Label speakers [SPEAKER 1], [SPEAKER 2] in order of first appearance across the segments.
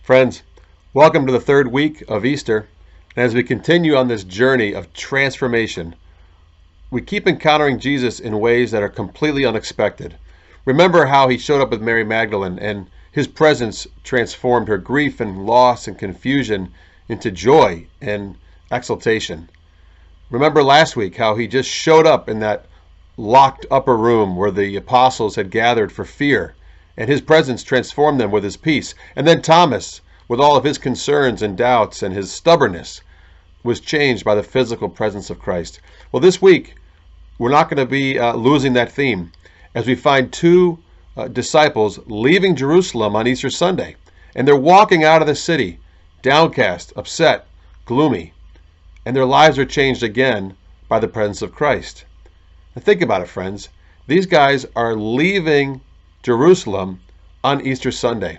[SPEAKER 1] Friends, welcome to the third week of Easter. And as we continue on this journey of transformation, we keep encountering Jesus in ways that are completely unexpected. Remember how he showed up with Mary Magdalene and his presence transformed her grief and loss and confusion into joy and exultation. Remember last week how he just showed up in that locked upper room where the apostles had gathered for fear, and his presence transformed them with his peace. And then Thomas, with all of his concerns and doubts and his stubbornness, was changed by the physical presence of Christ. Well, this week, we're not going to be losing that theme as we find two disciples leaving Jerusalem on Easter Sunday. And they're walking out of the city, downcast, upset, gloomy. And their lives are changed again by the presence of Christ. Now think about it, friends. These guys are leaving Jerusalem on Easter Sunday.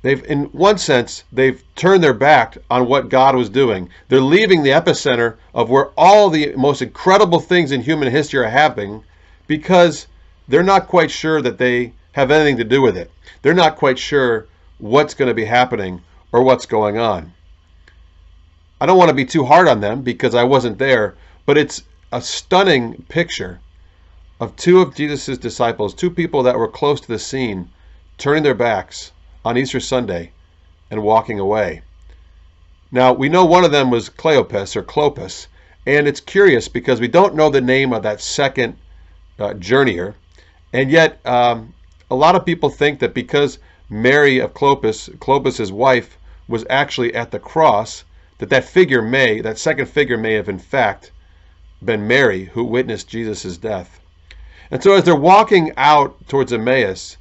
[SPEAKER 1] In one sense, they've turned their back on what God was doing. They're leaving the epicenter of where all the most incredible things in human history are happening because they're not quite sure that they have anything to do with it. They're not quite sure what's going to be happening or what's going on. I don't want to be too hard on them because I wasn't there, but it's a stunning picture of two of Jesus' disciples, two people that were close to the scene, turning their backs on Easter Sunday and walking away. Now, we know one of them was Clopas, and it's curious because we don't know the name of that second journeyer, and yet a lot of people think that because Mary of Clopas' wife, was actually at the cross, that second figure may have in fact been Mary, who witnessed Jesus' death. And so as they're walking out towards Emmaus,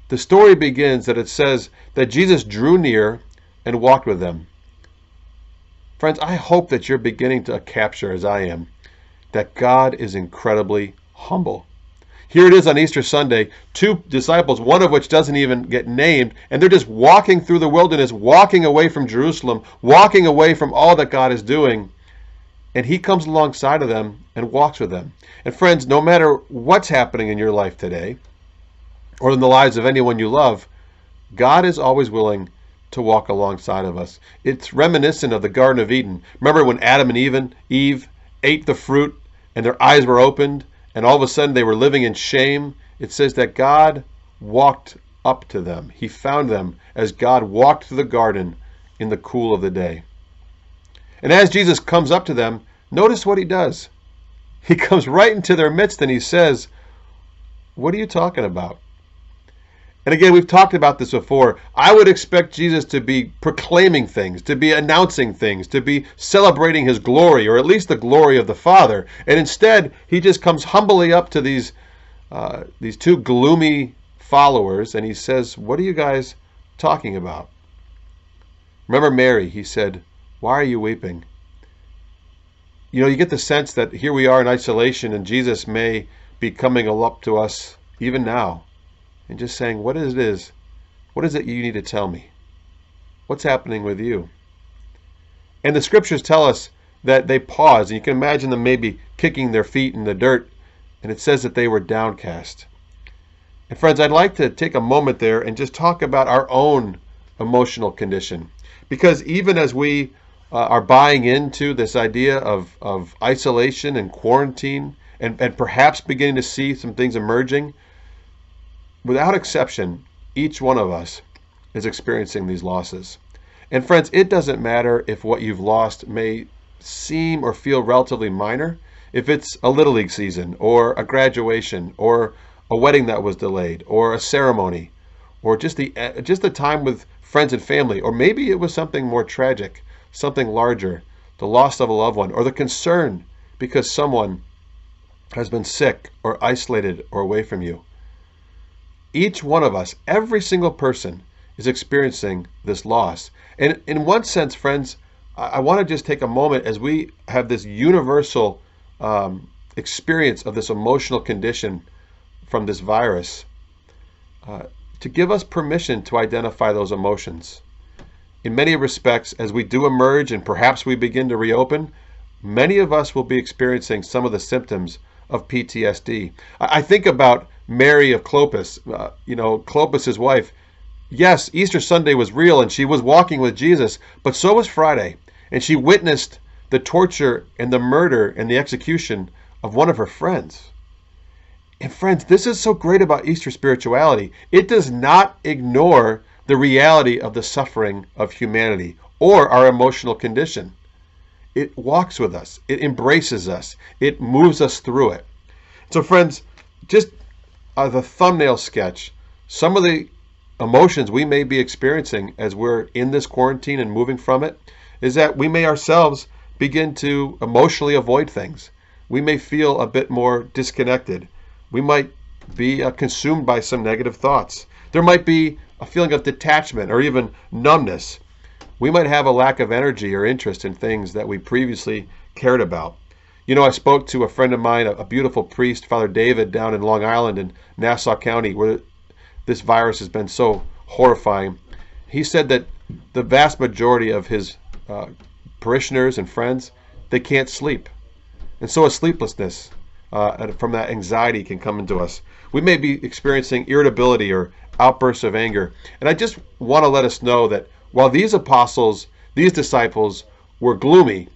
[SPEAKER 1] the story begins that it says that Jesus drew near and walked with them. Friends, I hope that you're beginning to capture, as I am, that God is incredibly humble. Here it is on Easter Sunday, two disciples, one of which doesn't even get named, and they're just walking through the wilderness, walking away from Jerusalem, walking away from all that God is doing. And he comes alongside of them and walks with them. And friends, no matter what's happening in your life today, or in the lives of anyone you love, God is always willing to walk alongside of us. It's reminiscent of the Garden of Eden. Remember when Adam and Eve ate the fruit and their eyes were opened and all of a sudden they were living in shame? It says that God walked up to them. He found them as God walked through the garden in the cool of the day. And as Jesus comes up to them, notice what he does. He comes right into their midst and he says, "What are you talking about?" And again, we've talked about this before. I would expect Jesus to be proclaiming things, to be announcing things, to be celebrating his glory, or at least the glory of the Father. And instead, he just comes humbly up to these two gloomy followers and he says, "What are you guys talking about?" Remember Mary, he said, "Why are you weeping?" You get the sense that here we are in isolation and Jesus may be coming up to us even now and just saying, what is it you need to tell me? What's happening with you? And the scriptures tell us that they paused, and you can imagine them maybe kicking their feet in the dirt, and it says that they were downcast. And friends, I'd like to take a moment there and just talk about our own emotional condition. Because even as we are buying into this idea of isolation and quarantine and perhaps beginning to see some things emerging, without exception, each one of us is experiencing these losses. And friends, it doesn't matter if what you've lost may seem or feel relatively minor, if it's a Little League season or a graduation or a wedding that was delayed or a ceremony or just the time with friends and family, or maybe it was something more tragic, something larger, the loss of a loved one, or the concern because someone has been sick or isolated or away from you. Each one of us, every single person, is experiencing this loss. And in one sense, friends, I want to just take a moment as we have this universal experience of this emotional condition from this virus to give us permission to identify those emotions. In many respects, as we do emerge and perhaps we begin to reopen, many of us will be experiencing some of the symptoms of PTSD. I think about Mary of Clopas, Clopas' wife. Yes, Easter Sunday was real and she was walking with Jesus, but so was Friday. And she witnessed the torture and the murder and the execution of one of her friends. And friends, this is so great about Easter spirituality. It does not ignore the reality of the suffering of humanity or our emotional condition. It walks with us. It embraces us. It moves us through it. So friends, just as a thumbnail sketch, some of the emotions we may be experiencing as we're in this quarantine and moving from it is that we may ourselves begin to emotionally avoid things. We may feel a bit more disconnected. We might be consumed by some negative thoughts. There might be a feeling of detachment or even numbness. We might have a lack of energy or interest in things that we previously cared about. You know, I spoke to a friend of mine, a beautiful priest, Father David, down in Long Island in Nassau County, where this virus has been so horrifying. He said that the vast majority of his parishioners and friends, they can't sleep. And so a sleeplessness from that anxiety can come into us. We may be experiencing irritability or outbursts of anger. And I just want to let us know that while these apostles, these disciples were gloomy,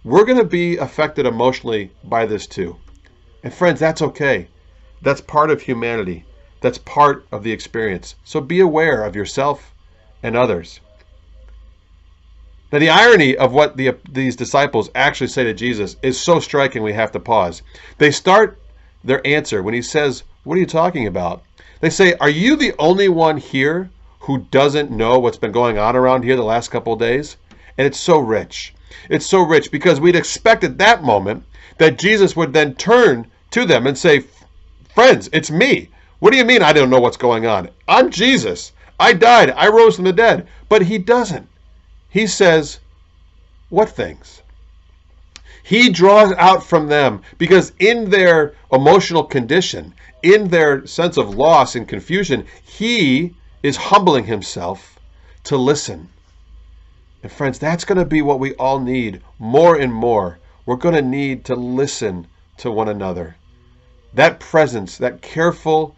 [SPEAKER 1] we're going to be affected emotionally by this too. And friends, that's okay. That's part of humanity. That's part of the experience. So be aware of yourself and others. Now, the irony of what these disciples actually say to Jesus is so striking we have to pause. They start their answer when he says, "What are you talking about?" They say, "Are you the only one here who doesn't know what's been going on around here the last couple of days?" And it's so rich. It's so rich because we'd expect at that moment that Jesus would then turn to them and say, "Friends, it's me. What do you mean I don't know what's going on? I'm Jesus. I died. I rose from the dead." But he doesn't. He says, "What things?" He draws out from them because in their emotional condition, in their sense of loss and confusion, he is humbling himself to listen. And friends, that's going to be what we all need more and more. We're going to need to listen to one another. That presence, that careful,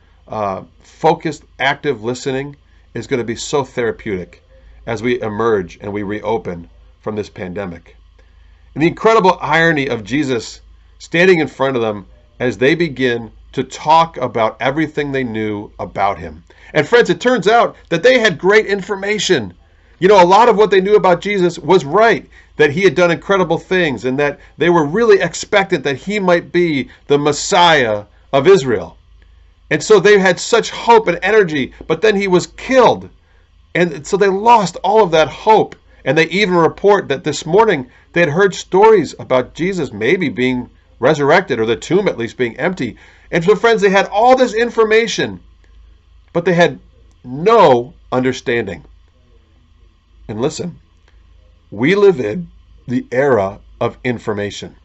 [SPEAKER 1] focused, active listening is going to be so therapeutic as we emerge and we reopen from this pandemic. And the incredible irony of Jesus standing in front of them as they begin to talk about everything they knew about him. And friends, it turns out that they had great information. You know, a lot of what they knew about Jesus was right, that he had done incredible things and that they were really expectant that he might be the Messiah of Israel. And so they had such hope and energy, but then he was killed. And so they lost all of that hope. And they even report that this morning they had heard stories about Jesus maybe being resurrected, or the tomb at least being empty. And so friends, they had all this information, but they had no understanding. And listen, we live in the era of information.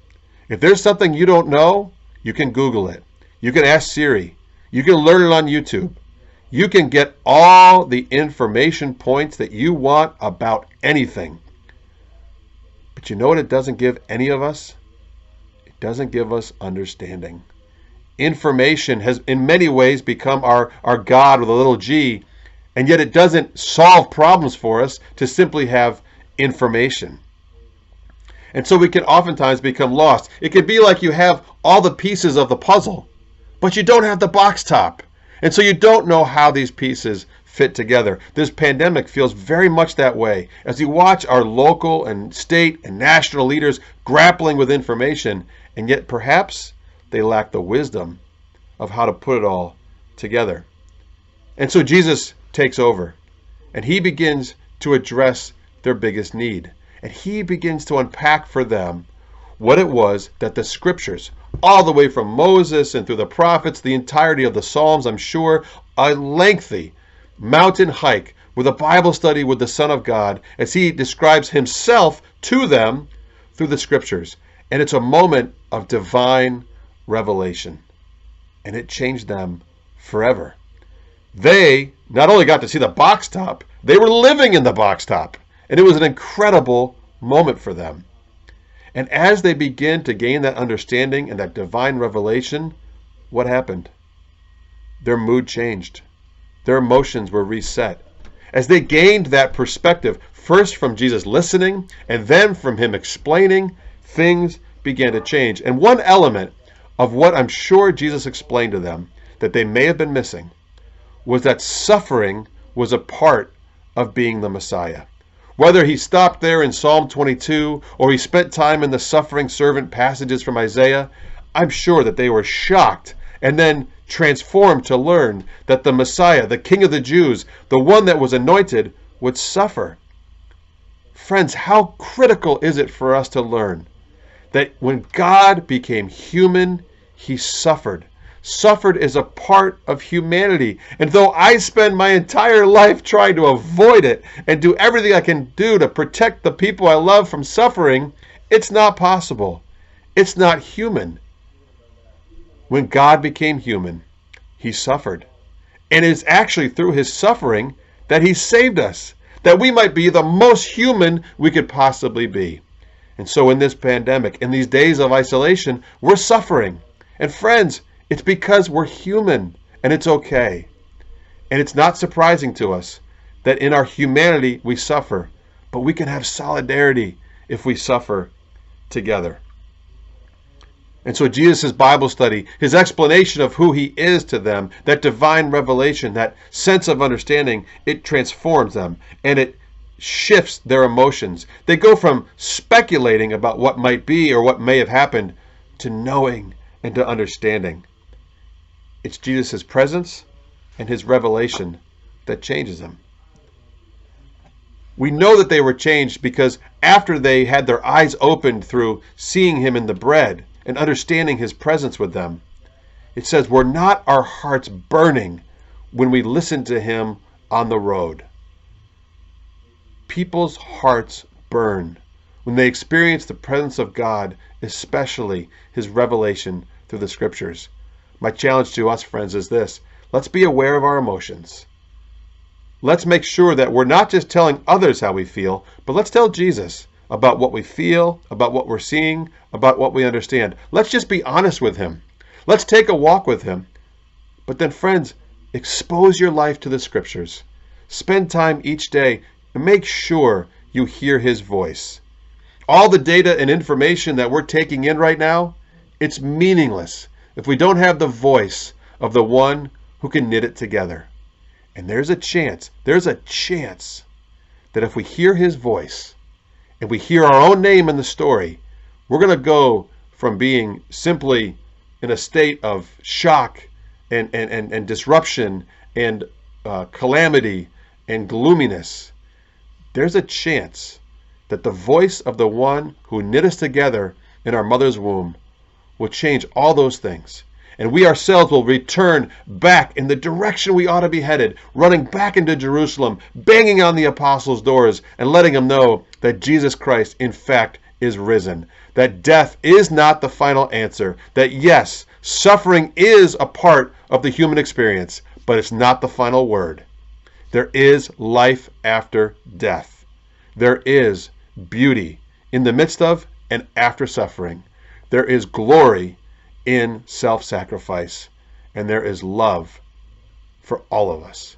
[SPEAKER 1] If there's something you don't know, you can Google it. You can ask Siri. You can learn it on YouTube. You can get all the information points that you want about anything. But you know what it doesn't give any of us? It doesn't give us understanding. Information has in many ways become our God with a little g, and yet it doesn't solve problems for us to simply have information. And so we can oftentimes become lost. It can be like you have all the pieces of the puzzle, but you don't have the box top. And so you don't know how these pieces fit together. This pandemic feels very much that way as you watch our local and state and national leaders grappling with information, and yet perhaps they lack the wisdom of how to put it all together. And so Jesus takes over and he begins to address their biggest need. And he begins to unpack for them what it was that the scriptures, all the way from Moses and through the prophets, the entirety of the Psalms, I'm sure, a lengthy mountain hike with a Bible study with the Son of God as he describes himself to them through the scriptures. And it's a moment of divine revelation. And it changed them forever. They not only got to see the box top, they were living in the box top. And it was an incredible moment for them. And as they begin to gain that understanding and that divine revelation, what happened? Their mood changed. Their emotions were reset. As they gained that perspective, first from Jesus listening and then from him explaining, things began to change. And one element of what I'm sure Jesus explained to them that they may have been missing was that suffering was a part of being the Messiah. Whether he stopped there in Psalm 22 or he spent time in the suffering servant passages from Isaiah, I'm sure that they were shocked and then transformed to learn that the Messiah, the King of the Jews, the one that was anointed, would suffer. Friends, how critical is it for us to learn that when God became human, he suffered. Suffered is a part of humanity. And though I spend my entire life trying to avoid it and do everything I can do to protect the people I love from suffering, it's not possible. It's not human. When God became human, he suffered. And it is actually through his suffering that he saved us, that we might be the most human we could possibly be. And so in this pandemic, in these days of isolation, we're suffering. And friends, it's because we're human, and it's okay. And it's not surprising to us that in our humanity we suffer, but we can have solidarity if we suffer together. And so Jesus' Bible study, his explanation of who he is to them, that divine revelation, that sense of understanding, it transforms them and it shifts their emotions. They go from speculating about what might be or what may have happened to knowing and to understanding. It's Jesus' presence and his revelation that changes them. We know that they were changed because after they had their eyes opened through seeing him in the bread and understanding his presence with them, it says, were not our hearts burning when we listened to him on the road? People's hearts burn when they experience the presence of God, especially his revelation through the scriptures. My challenge to us, friends, is this. Let's be aware of our emotions. Let's make sure that we're not just telling others how we feel, but let's tell Jesus about what we feel, about what we're seeing, about what we understand. Let's just be honest with him. Let's take a walk with him. But then, friends, expose your life to the scriptures. Spend time each day and make sure you hear his voice. All the data and information that we're taking in right now, it's meaningless if we don't have the voice of the one who can knit it together. And there's a chance that if we hear his voice and we hear our own name in the story, we're going to go from being simply in a state of shock and disruption and calamity and gloominess. There's a chance that the voice of the one who knit us together in our mother's womb will change all those things. And we ourselves will return back in the direction we ought to be headed, running back into Jerusalem, banging on the apostles' doors, and letting them know that Jesus Christ, in fact, is risen. That death is not the final answer. That yes, suffering is a part of the human experience, but it's not the final word. There is life after death. There is beauty in the midst of and after suffering. There is glory in self-sacrifice, and there is love for all of us.